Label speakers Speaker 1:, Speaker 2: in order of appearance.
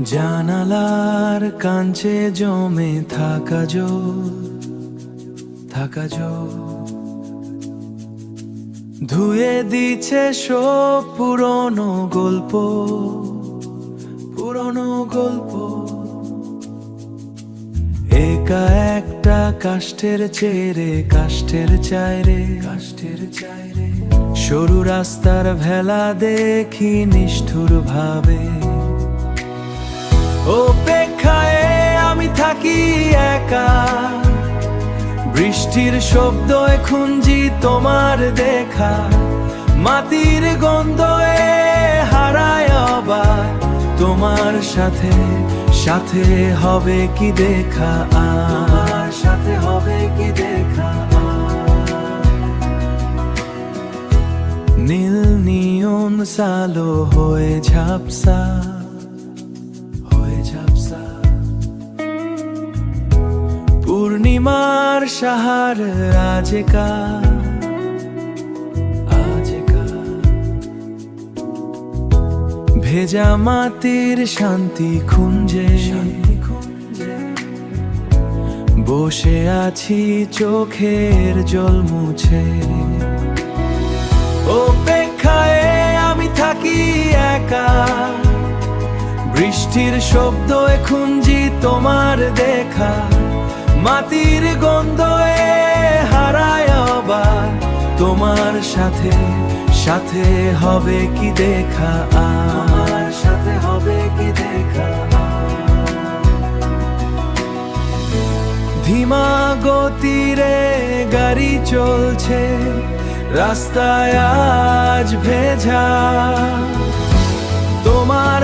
Speaker 1: জানালার কাঞ্চে জমে থাকা জল ধুয়ে দিচ্ছে সব পুরনো গল্প একা একটা কাষ্ঠের চাইরে সরু রাস্তার ভেলা দেখি নিষ্ঠুর ভাবে অপেক্ষায় আমি থাকি একা বৃষ্টির শব্দে খুঁজি তোমার দেখা মাটির গন্ধে হারায় আবার তোমার সাথে হবে কি দেখা আর সাথে হবে কি দেখা নীল নিয়ন সালো হয়ে ঝাপসা পূর্ণিমার সাহার আজকা ভেজা মাটির শান্তি খুঁজে বসে আছি চোখের জল মুছে অপেক্ষায় আমি থাকি একা বৃষ্টির শব্দে খুঁজি তোমার দেখা মাটির গন্ধে হারায় আবার তোমার সাথে হবে কি দেখা আর সাথে হবে কি দেখা ধীমা গতিরে গাড়ি চলছে রাস্তায় আজ ভেজা তোমার